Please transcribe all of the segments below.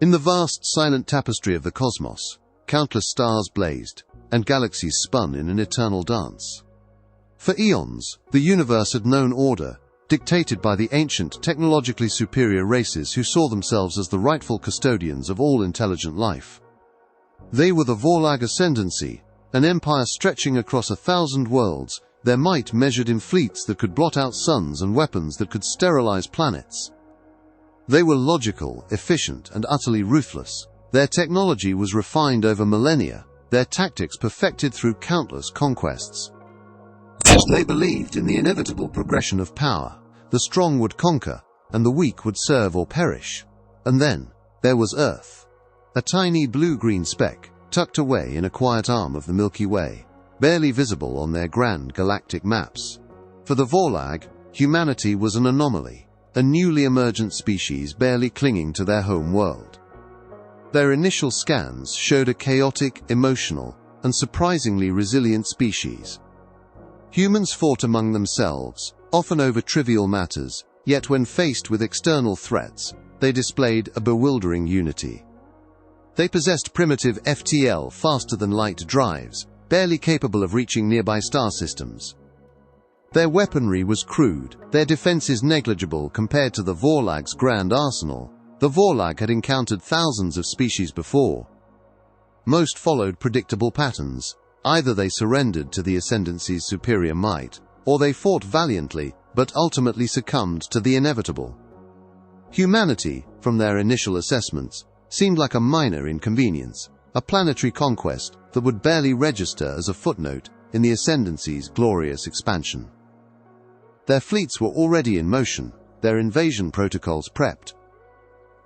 In the vast, silent tapestry of the cosmos, countless stars blazed, and galaxies spun in an eternal dance. For eons, the universe had known order, dictated by the ancient, technologically superior races who saw themselves as the rightful custodians of all intelligent life. They were the Vorlag Ascendancy, an empire stretching across 1,000 worlds, their might measured in fleets that could blot out suns and weapons that could sterilize planets. They were logical, efficient, and utterly ruthless. Their technology was refined over millennia, their tactics perfected through countless conquests. They believed in the inevitable progression of power. The strong would conquer, and the weak would serve or perish. And then, there was Earth. A tiny blue-green speck, tucked away in a quiet arm of the Milky Way, barely visible on their grand galactic maps. For the Vorlag, humanity was an anomaly, a newly emergent species barely clinging to their home world. Their initial scans showed a chaotic, emotional, and surprisingly resilient species. Humans fought among themselves, often over trivial matters, yet when faced with external threats, they displayed a bewildering unity. They possessed primitive FTL faster-than-light drives, barely capable of reaching nearby star systems. Their weaponry was crude, their defenses negligible compared to the Vorlag's grand arsenal. The Vorlag had encountered thousands of species before. Most followed predictable patterns. Either they surrendered to the Ascendancy's superior might, or they fought valiantly, but ultimately succumbed to the inevitable. Humanity, from their initial assessments, seemed like a minor inconvenience, a planetary conquest that would barely register as a footnote in the Ascendancy's glorious expansion. Their fleets were already in motion, their invasion protocols prepped.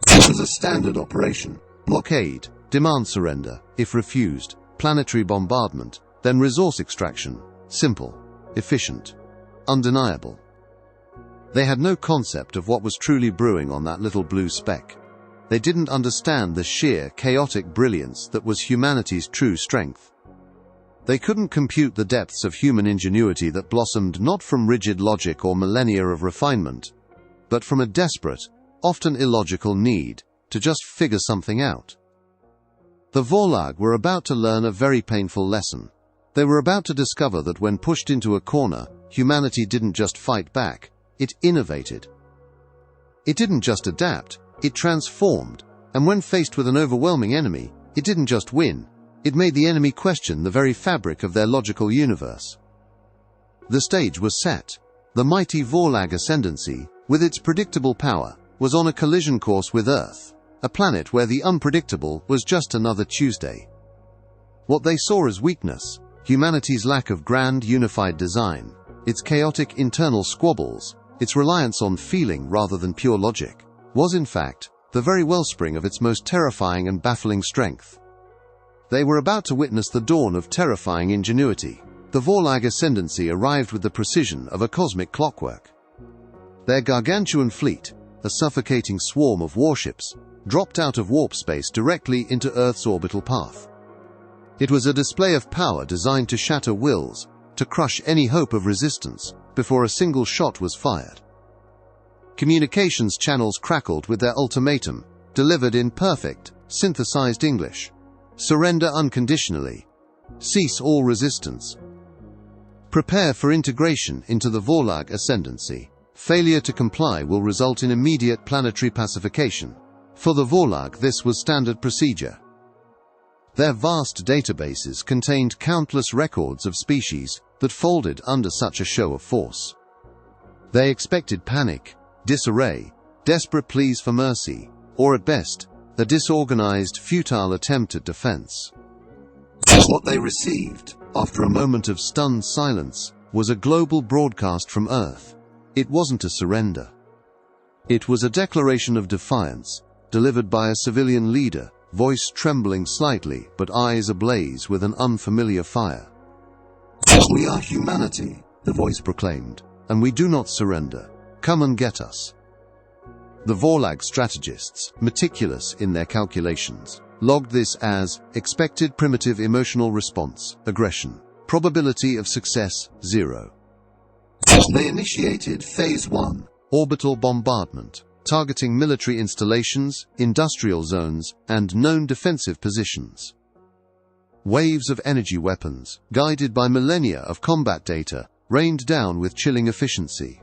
This was a standard operation: blockade, demand surrender, if refused, planetary bombardment, then resource extraction. Simple, efficient, undeniable. They had no concept of what was truly brewing on that little blue speck. They didn't understand the sheer, chaotic brilliance that was humanity's true strength. They couldn't compute the depths of human ingenuity that blossomed not from rigid logic or millennia of refinement, but from a desperate, often illogical need to just figure something out. The Vorlag were about to learn a very painful lesson. They were about to discover that when pushed into a corner, humanity didn't just fight back, it innovated. It didn't just adapt, it transformed, and when faced with an overwhelming enemy, it didn't just win, it made the enemy question the very fabric of their logical universe. The stage was set. The mighty Vorlag Ascendancy, with its predictable power, was on a collision course with Earth, a planet where the unpredictable was just another Tuesday. What they saw as weakness, humanity's lack of grand unified design, its chaotic internal squabbles, its reliance on feeling rather than pure logic, was in fact the very wellspring of its most terrifying and baffling strength. They were about to witness the dawn of terrifying ingenuity. The Vorlag Ascendancy arrived with the precision of a cosmic clockwork. Their gargantuan fleet, a suffocating swarm of warships, dropped out of warp space directly into Earth's orbital path. It was a display of power designed to shatter wills, to crush any hope of resistance, before a single shot was fired. Communications channels crackled with their ultimatum, delivered in perfect, synthesized English. Surrender unconditionally. Cease all resistance. Prepare for integration into the Vorlag Ascendancy. Failure to comply will result in immediate planetary pacification. For the Vorlag, this was standard procedure. Their vast databases contained countless records of species that folded under such a show of force. They expected panic, disarray, desperate pleas for mercy, or at best, a disorganized, futile attempt at defense. What they received, after a moment of stunned silence, was a global broadcast from Earth. It wasn't a surrender. It was a declaration of defiance, delivered by a civilian leader, voice trembling slightly but eyes ablaze with an unfamiliar fire. "We are humanity," the voice proclaimed, "and we do not surrender. Come and get us." The Vorlag strategists, meticulous in their calculations, logged this as expected primitive emotional response, aggression, probability of success 0. They initiated Phase 1, orbital bombardment. targeting military installations, industrial zones, and known defensive positions. Waves of energy weapons, guided by millennia of combat data, rained down with chilling efficiency.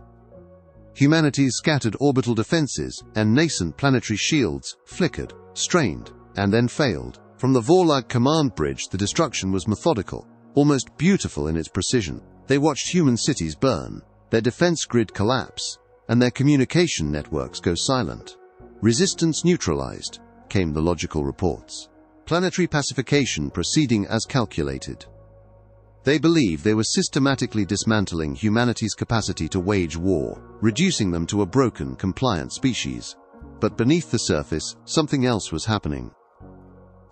Humanity's scattered orbital defenses and nascent planetary shields flickered, strained, and then failed. From the Vorlag command bridge, the destruction was methodical, almost beautiful in its precision. They watched human cities burn, their defense grid collapse, and their communication networks go silent. Resistance neutralized, came the logical reports. Planetary pacification proceeding as calculated. They believed they were systematically dismantling humanity's capacity to wage war, reducing them to a broken, compliant species. But beneath the surface, something else was happening.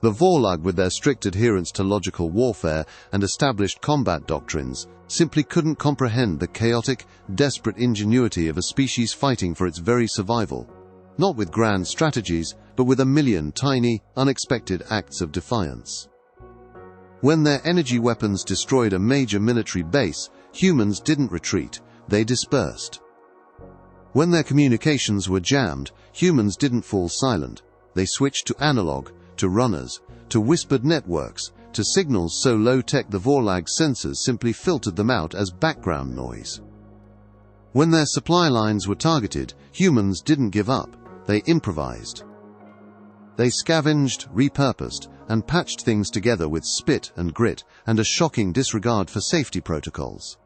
The Vorlag, with their strict adherence to logical warfare and established combat doctrines, simply couldn't comprehend the chaotic, desperate ingenuity of a species fighting for its very survival. Not with grand strategies, but with a million tiny, unexpected acts of defiance. When their energy weapons destroyed a major military base, humans didn't retreat, they dispersed. When their communications were jammed, humans didn't fall silent, they switched to analog, to runners, to whispered networks, to signals so low-tech the Vorlag sensors simply filtered them out as background noise. When their supply lines were targeted, humans didn't give up, they improvised. They scavenged, repurposed, and patched things together with spit and grit and a shocking disregard for safety protocols.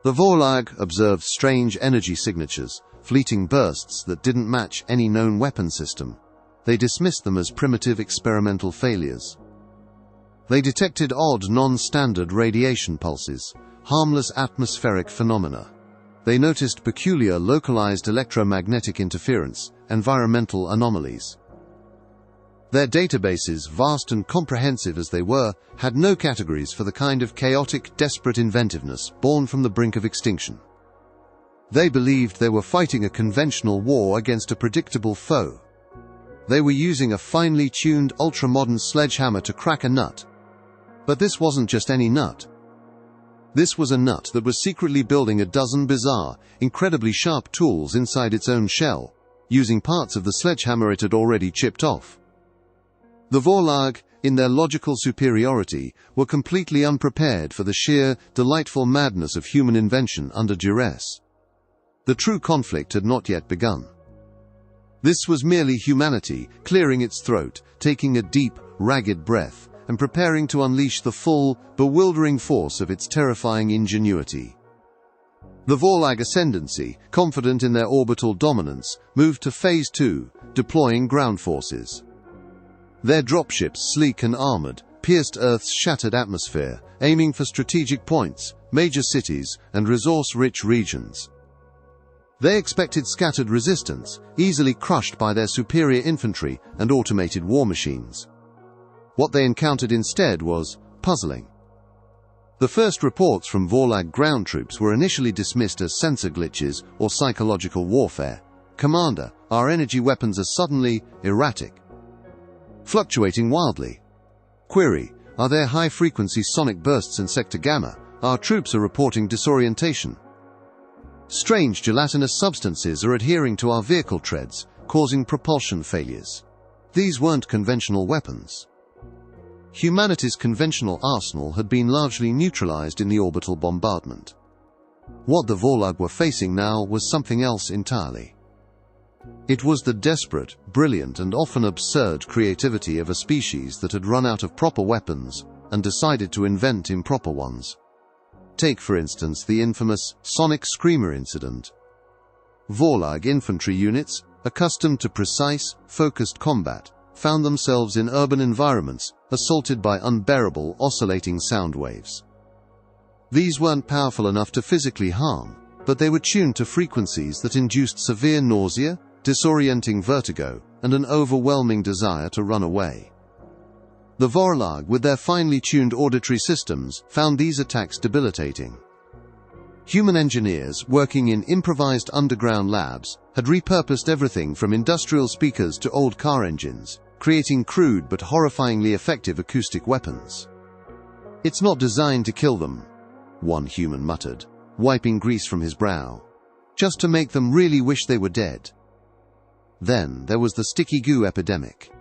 The Vorlag observed strange energy signatures, fleeting bursts that didn't match any known weapon system. They dismissed them as primitive experimental failures. They detected odd, non-standard radiation pulses, harmless atmospheric phenomena. They noticed peculiar localized electromagnetic interference, environmental anomalies. Their databases, vast and comprehensive as they were, had no categories for the kind of chaotic, desperate inventiveness born from the brink of extinction. They believed they were fighting a conventional war against a predictable foe. They were using a finely tuned, ultra-modern sledgehammer to crack a nut. But this wasn't just any nut. This was a nut that was secretly building a dozen bizarre, incredibly sharp tools inside its own shell, using parts of the sledgehammer it had already chipped off. The Vorlag, in their logical superiority, were completely unprepared for the sheer, delightful madness of human invention under duress. The true conflict had not yet begun. This was merely humanity clearing its throat, taking a deep, ragged breath, and preparing to unleash the full, bewildering force of its terrifying ingenuity. The Vorlag ascendancy, confident in their orbital dominance, moved to Phase 2, deploying ground forces. Their dropships, sleek and armored, pierced Earth's shattered atmosphere, aiming for strategic points, major cities, and resource-rich regions. They expected scattered resistance, easily crushed by their superior infantry and automated war machines. What they encountered instead was puzzling. The first reports from Vorlag ground troops were initially dismissed as sensor glitches or psychological warfare. "Commander, our energy weapons are suddenly erratic, fluctuating wildly." Query: "Are there high-frequency sonic bursts in Sector Gamma? Our troops are reporting disorientation." "Strange gelatinous substances are adhering to our vehicle treads, causing propulsion failures." These weren't conventional weapons. Humanity's conventional arsenal had been largely neutralized in the orbital bombardment. What the Vorlag were facing now was something else entirely. It was the desperate, brilliant, and often absurd creativity of a species that had run out of proper weapons and decided to invent improper ones. Take, for instance, the infamous Sonic Screamer incident. Vorlag infantry units, accustomed to precise, focused combat, found themselves in urban environments assaulted by unbearable, oscillating sound waves. These weren't powerful enough to physically harm, but they were tuned to frequencies that induced severe nausea, disorienting vertigo, and an overwhelming desire to run away. The Vorlag, with their finely tuned auditory systems, found these attacks debilitating. Human engineers, working in improvised underground labs, had repurposed everything from industrial speakers to old car engines, creating crude but horrifyingly effective acoustic weapons. "It's not designed to kill them," one human muttered, wiping grease from his brow. "Just to make them really wish they were dead." Then there was the sticky goo epidemic.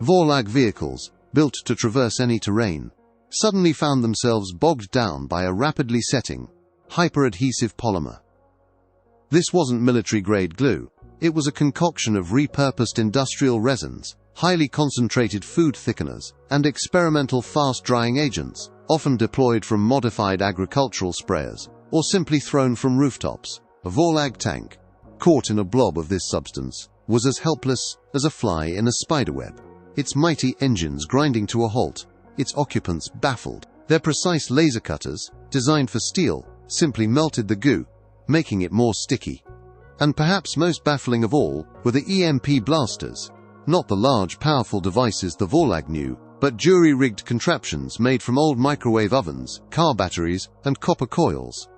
Vorlag vehicles, built to traverse any terrain, suddenly found themselves bogged down by a rapidly setting, hyper-adhesive polymer. This wasn't military-grade glue. It was a concoction of repurposed industrial resins, highly concentrated food thickeners, and experimental fast-drying agents, often deployed from modified agricultural sprayers, or simply thrown from rooftops. A Vorlag tank, caught in a blob of this substance, was as helpless as a fly in a spiderweb, its mighty engines grinding to a halt, its occupants baffled. Their precise laser cutters, designed for steel, simply melted the goo, making it more sticky. And perhaps most baffling of all were the EMP blasters, not the large, powerful devices the Vorlag knew, but jury-rigged contraptions made from old microwave ovens, car batteries, and copper coils.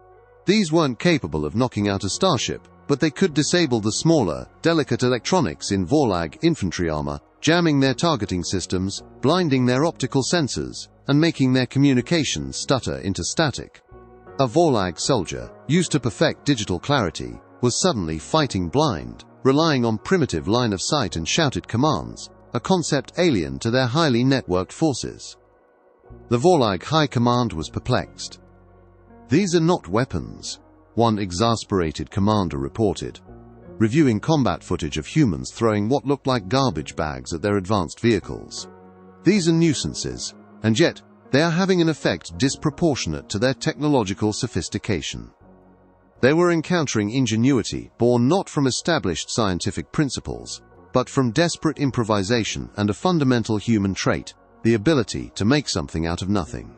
These weren't capable of knocking out a starship, but they could disable the smaller, delicate electronics in Vorlag infantry armor, jamming their targeting systems, blinding their optical sensors, and making their communications stutter into static. A Vorlag soldier, used to perfect digital clarity, was suddenly fighting blind, relying on primitive line of sight and shouted commands, a concept alien to their highly networked forces. The Vorlag High Command was perplexed. "These are not weapons," one exasperated commander reported, reviewing combat footage of humans throwing what looked like garbage bags at their advanced vehicles. "These are nuisances, and yet they are having an effect disproportionate to their technological sophistication." They were encountering ingenuity born not from established scientific principles, but from desperate improvisation and a fundamental human trait, the ability to make something out of nothing.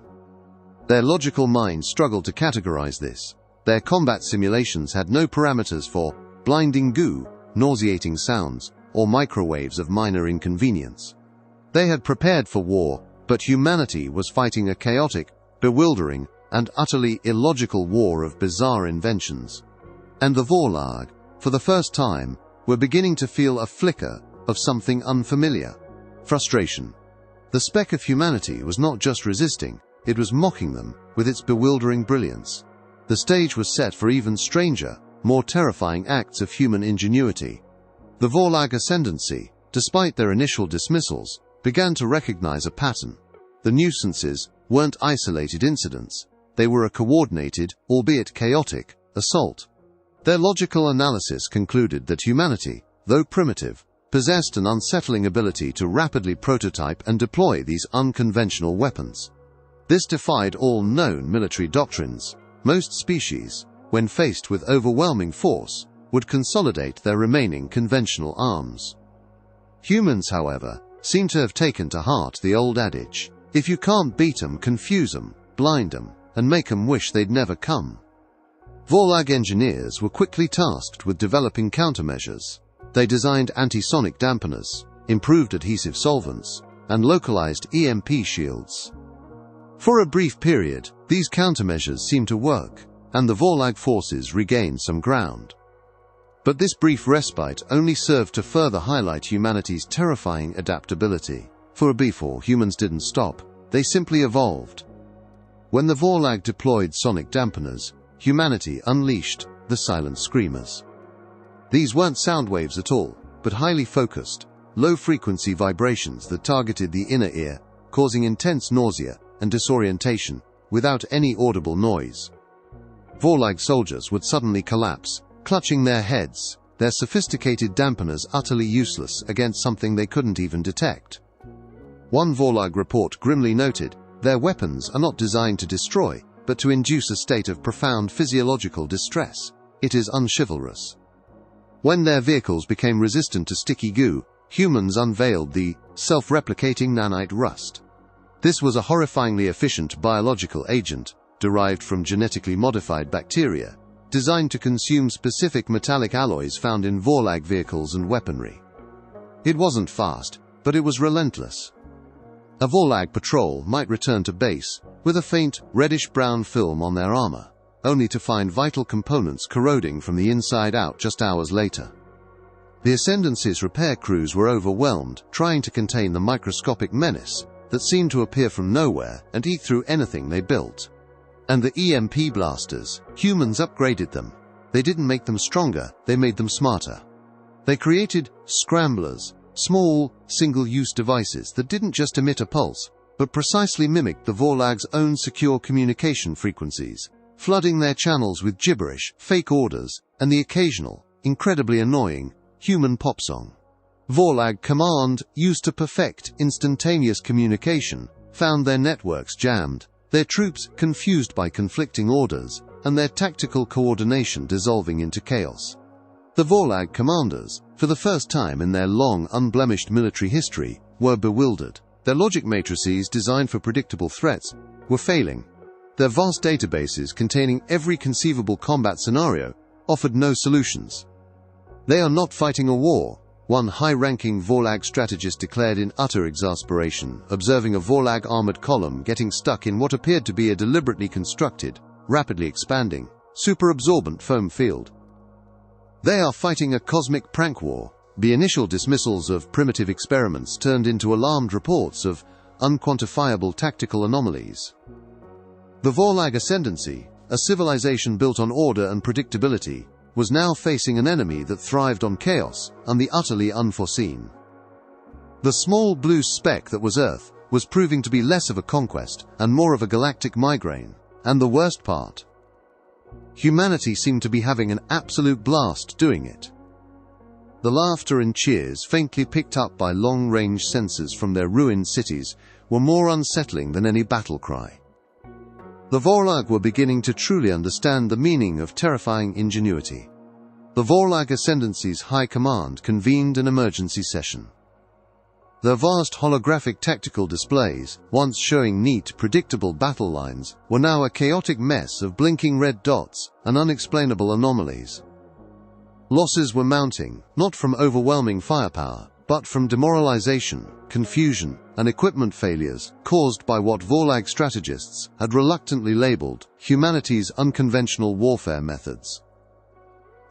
Their logical minds struggled to categorize this. Their combat simulations had no parameters for blinding goo, nauseating sounds, or microwaves of minor inconvenience. They had prepared for war, but humanity was fighting a chaotic, bewildering, and utterly illogical war of bizarre inventions. And the Vorlag, for the first time, were beginning to feel a flicker of something unfamiliar: frustration. The speck of humanity was not just resisting, it was mocking them with its bewildering brilliance. The stage was set for even stranger, more terrifying acts of human ingenuity. The Vorlag ascendancy, despite their initial dismissals, began to recognize a pattern. The nuisances weren't isolated incidents. They were a coordinated, albeit chaotic, assault. Their logical analysis concluded that humanity, though primitive, possessed an unsettling ability to rapidly prototype and deploy these unconventional weapons. This defied all known military doctrines. Most species, when faced with overwhelming force, would consolidate their remaining conventional arms. Humans, however, seem to have taken to heart the old adage: if you can't beat 'em, confuse 'em, blind 'em, and make 'em wish they'd never come. Vorlag engineers were quickly tasked with developing countermeasures. They designed anti-sonic dampeners, improved adhesive solvents, and localized EMP shields. For a brief period, these countermeasures seemed to work, and the Vorlag forces regained some ground. But this brief respite only served to further highlight humanity's terrifying adaptability. For before humans didn't stop, they simply evolved. When the Vorlag deployed sonic dampeners, humanity unleashed the silent screamers. These weren't sound waves at all, but highly focused, low-frequency vibrations that targeted the inner ear, causing intense nausea and disorientation, without any audible noise. Vorlag soldiers would suddenly collapse, clutching their heads, their sophisticated dampeners utterly useless against something they couldn't even detect. One Vorlag report grimly noted, "Their weapons are not designed to destroy, but to induce a state of profound physiological distress. It is unchivalrous." When their vehicles became resistant to sticky goo, humans unveiled the self-replicating nanite rust. This was a horrifyingly efficient biological agent, derived from genetically modified bacteria, designed to consume specific metallic alloys found in Vorlag vehicles and weaponry. It wasn't fast, but it was relentless. A Vorlag patrol might return to base with a faint, reddish-brown film on their armor, only to find vital components corroding from the inside out just hours later. The Ascendancy's repair crews were overwhelmed, trying to contain the microscopic menace that seemed to appear from nowhere and eat through anything they built. And the EMP blasters, humans upgraded them. They didn't make them stronger, they made them smarter. They created scramblers, small, single-use devices that didn't just emit a pulse, but precisely mimicked the Vorlag's own secure communication frequencies, flooding their channels with gibberish, fake orders, and the occasional, incredibly annoying, human pop song. Vorlag Command, used to perfect instantaneous communication, found their networks jammed, their troops confused by conflicting orders, and their tactical coordination dissolving into chaos. The Vorlag commanders, for the first time in their long, unblemished military history, were bewildered. Their logic matrices, designed for predictable threats, were failing. Their vast databases, containing every conceivable combat scenario, offered no solutions. "They are not fighting a war," one high-ranking Vorlag strategist declared in utter exasperation, observing a Vorlag armored column getting stuck in what appeared to be a deliberately constructed, rapidly expanding, super-absorbent foam field. "They are fighting a cosmic prank war." The initial dismissals of primitive experiments turned into alarmed reports of unquantifiable tactical anomalies. The Vorlag Ascendancy, a civilization built on order and predictability, was now facing an enemy that thrived on chaos and the utterly unforeseen. The small blue speck that was Earth was proving to be less of a conquest and more of a galactic migraine, and the worst part, humanity seemed to be having an absolute blast doing it. The laughter and cheers, faintly picked up by long-range sensors from their ruined cities, were more unsettling than any battle cry. The Vorlag were beginning to truly understand the meaning of terrifying ingenuity. The Vorlag Ascendancy's High Command convened an emergency session. Their vast holographic tactical displays, once showing neat, predictable battle lines, were now a chaotic mess of blinking red dots and unexplainable anomalies. Losses were mounting, not from overwhelming firepower, but from demoralization, confusion, and equipment failures caused by what Vorlag strategists had reluctantly labeled humanity's unconventional warfare methods.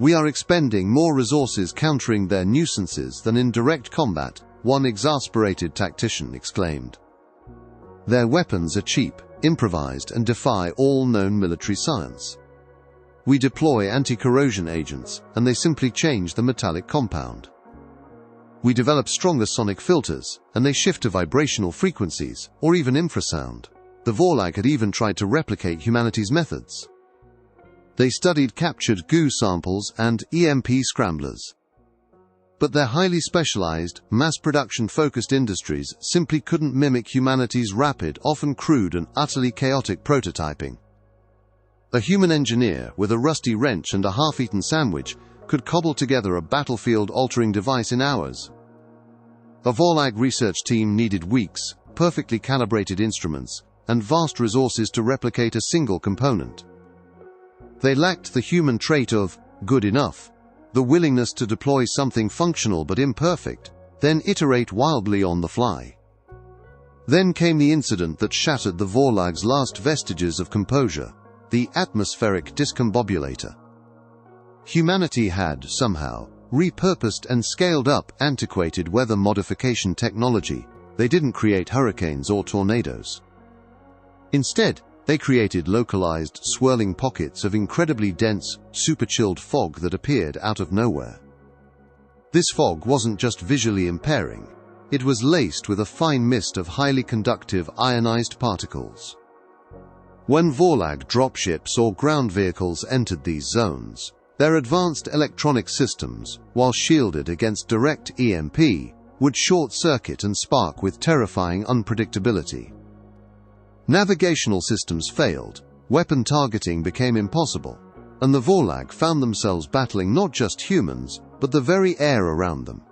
"We are expending more resources countering their nuisances than in direct combat," one exasperated tactician exclaimed. "Their weapons are cheap, improvised, and defy all known military science. We deploy anti-corrosion agents, and they simply change the metallic compound. We develop stronger sonic filters, and they shift to vibrational frequencies, or even infrasound." The Vorlag had even tried to replicate humanity's methods. They studied captured goo samples and EMP scramblers. But their highly specialized, mass-production-focused industries simply couldn't mimic humanity's rapid, often crude and utterly chaotic prototyping. A human engineer with a rusty wrench and a half-eaten sandwich could cobble together a battlefield-altering device in hours. A Vorlag research team needed weeks, perfectly calibrated instruments, and vast resources to replicate a single component. They lacked the human trait of good enough, the willingness to deploy something functional but imperfect, then iterate wildly on the fly. Then came the incident that shattered the Vorlag's last vestiges of composure, the atmospheric discombobulator. Humanity had, somehow, repurposed and scaled up antiquated weather modification technology. They didn't create hurricanes or tornadoes. Instead, they created localized, swirling pockets of incredibly dense, super-chilled fog that appeared out of nowhere. This fog wasn't just visually impairing. It was laced with a fine mist of highly conductive ionized particles. When Vorlag dropships or ground vehicles entered these zones, their advanced electronic systems, while shielded against direct EMP, would short-circuit and spark with terrifying unpredictability. Navigational systems failed, weapon targeting became impossible, and the Vorlag found themselves battling not just humans, but the very air around them.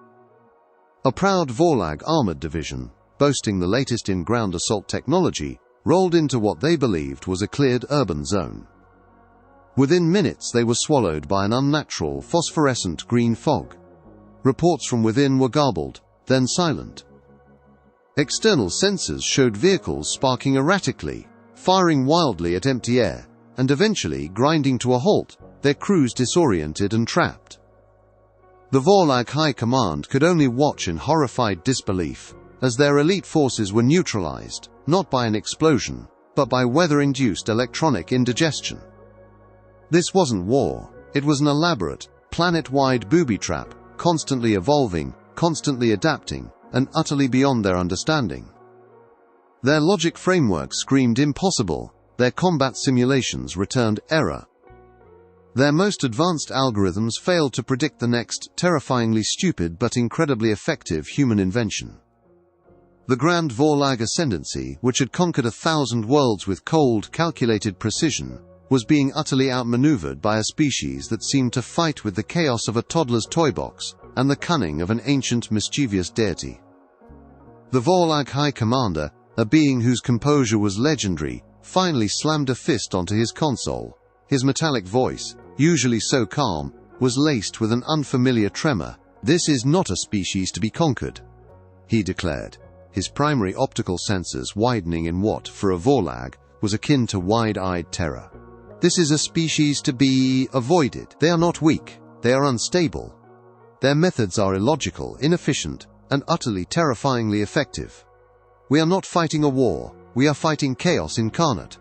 A proud Vorlag armored division, boasting the latest in ground assault technology, rolled into what they believed was a cleared urban zone. Within minutes they were swallowed by an unnatural phosphorescent green fog. Reports from within were garbled, then silent. External sensors showed vehicles sparking erratically, firing wildly at empty air, and eventually grinding to a halt, their crews disoriented and trapped. The Vorlag High Command could only watch in horrified disbelief, as their elite forces were neutralized, not by an explosion, but by weather-induced electronic indigestion. This wasn't war, it was an elaborate, planet-wide booby trap constantly evolving, constantly adapting, and utterly beyond their understanding. Their logic framework screamed impossible, their combat simulations returned error. Their most advanced algorithms failed to predict the next, terrifyingly stupid but incredibly effective human invention. The Grand Vorlag Ascendancy, which had conquered 1,000 worlds with cold, calculated precision, was being utterly outmaneuvered by a species that seemed to fight with the chaos of a toddler's toy box and the cunning of an ancient, mischievous deity. The Vorlag High Commander, a being whose composure was legendary, finally slammed a fist onto his console. His metallic voice, usually so calm, was laced with an unfamiliar tremor. "This is not a species to be conquered," he declared, his primary optical sensors widening in what, for a Vorlag, was akin to wide-eyed terror. "This is a species to be avoided. They are not weak, they are unstable. Their methods are illogical, inefficient, and utterly terrifyingly effective. We are not fighting a war, we are fighting chaos incarnate."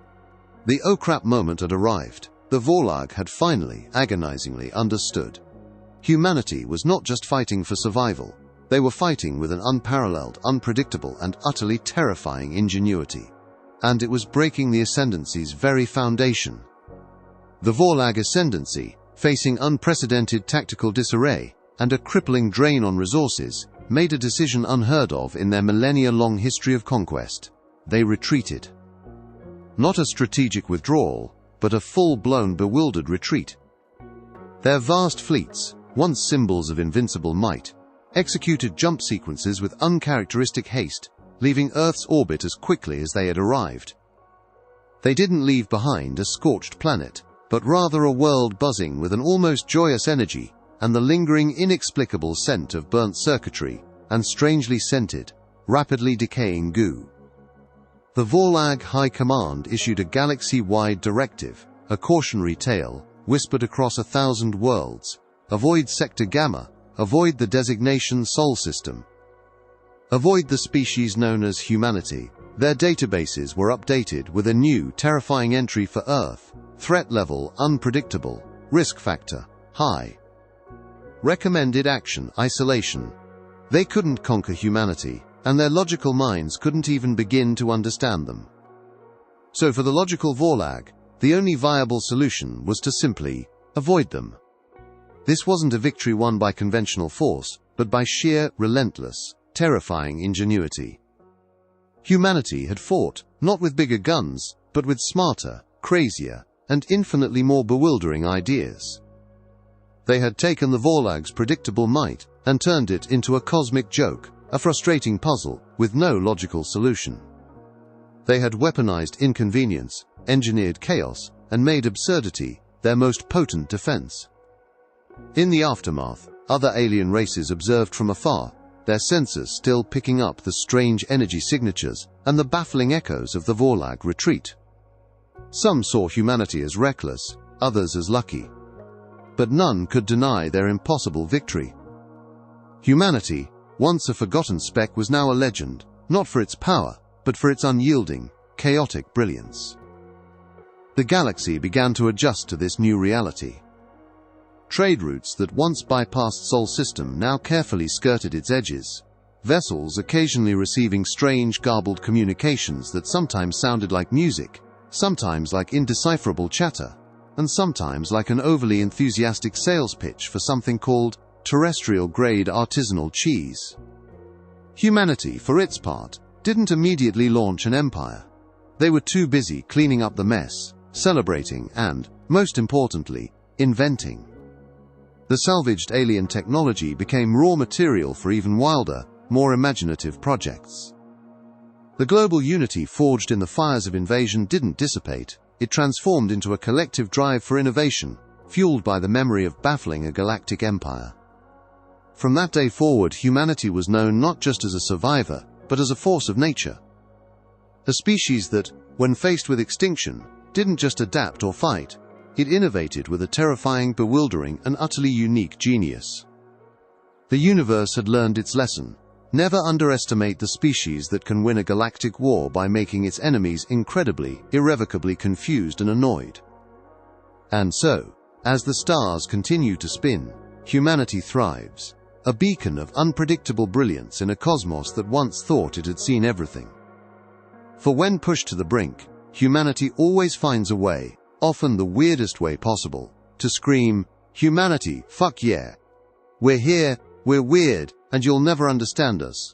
The oh crap moment had arrived. The Vorlag had finally, agonizingly understood. Humanity was not just fighting for survival. They were fighting with an unparalleled, unpredictable, and utterly terrifying ingenuity. And it was breaking the Ascendancy's very foundation. The Vorlag Ascendancy, facing unprecedented tactical disarray and a crippling drain on resources, made a decision unheard of in their millennia-long history of conquest. They retreated. Not a strategic withdrawal, but a full-blown bewildered retreat. Their vast fleets, once symbols of invincible might, executed jump sequences with uncharacteristic haste, leaving Earth's orbit as quickly as they had arrived. They didn't leave behind a scorched planet, but rather a world buzzing with an almost joyous energy and the lingering inexplicable scent of burnt circuitry and strangely scented, rapidly decaying goo. The Vorlag High Command issued a galaxy-wide directive, a cautionary tale, whispered across 1,000 worlds: avoid Sector Gamma, avoid the designation Sol System. Avoid the species known as humanity. Their databases were updated with a new, terrifying entry for Earth: threat level unpredictable, risk factor high. Recommended action isolation. They couldn't conquer humanity, and their logical minds couldn't even begin to understand them. So for the logical Vorlag, the only viable solution was to simply avoid them. This wasn't a victory won by conventional force, but by sheer, relentless, terrifying ingenuity. Humanity had fought, not with bigger guns, but with smarter, crazier, and infinitely more bewildering ideas. They had taken the Vorlag's predictable might and turned it into a cosmic joke, a frustrating puzzle with no logical solution. They had weaponized inconvenience, engineered chaos, and made absurdity their most potent defense. In the aftermath, other alien races observed from afar, their sensors still picking up the strange energy signatures and the baffling echoes of the Vorlag retreat. Some saw humanity as reckless, others as lucky. But none could deny their impossible victory. Humanity, once a forgotten speck, was now a legend, not for its power, but for its unyielding, chaotic brilliance. The galaxy began to adjust to this new reality. Trade routes that once bypassed Sol System now carefully skirted its edges, vessels occasionally receiving strange, garbled communications that sometimes sounded like music, sometimes like indecipherable chatter, and sometimes like an overly enthusiastic sales pitch for something called terrestrial-grade artisanal cheese. Humanity, for its part, didn't immediately launch an empire. They were too busy cleaning up the mess, celebrating, and, most importantly, inventing. The salvaged alien technology became raw material for even wilder, more imaginative projects. The global unity forged in the fires of invasion didn't dissipate, it transformed into a collective drive for innovation, fueled by the memory of baffling a galactic empire. From that day forward, humanity was known not just as a survivor, but as a force of nature. A species that, when faced with extinction, didn't just adapt or fight, it innovated with a terrifying, bewildering, and utterly unique genius. The universe had learned its lesson. Never underestimate the species that can win a galactic war by making its enemies incredibly, irrevocably confused and annoyed. And so, as the stars continue to spin, humanity thrives, a beacon of unpredictable brilliance in a cosmos that once thought it had seen everything. For when pushed to the brink, humanity always finds a way, often the weirdest way possible, to scream, "Humanity, fuck yeah! We're here, we're weird, and you'll never understand us."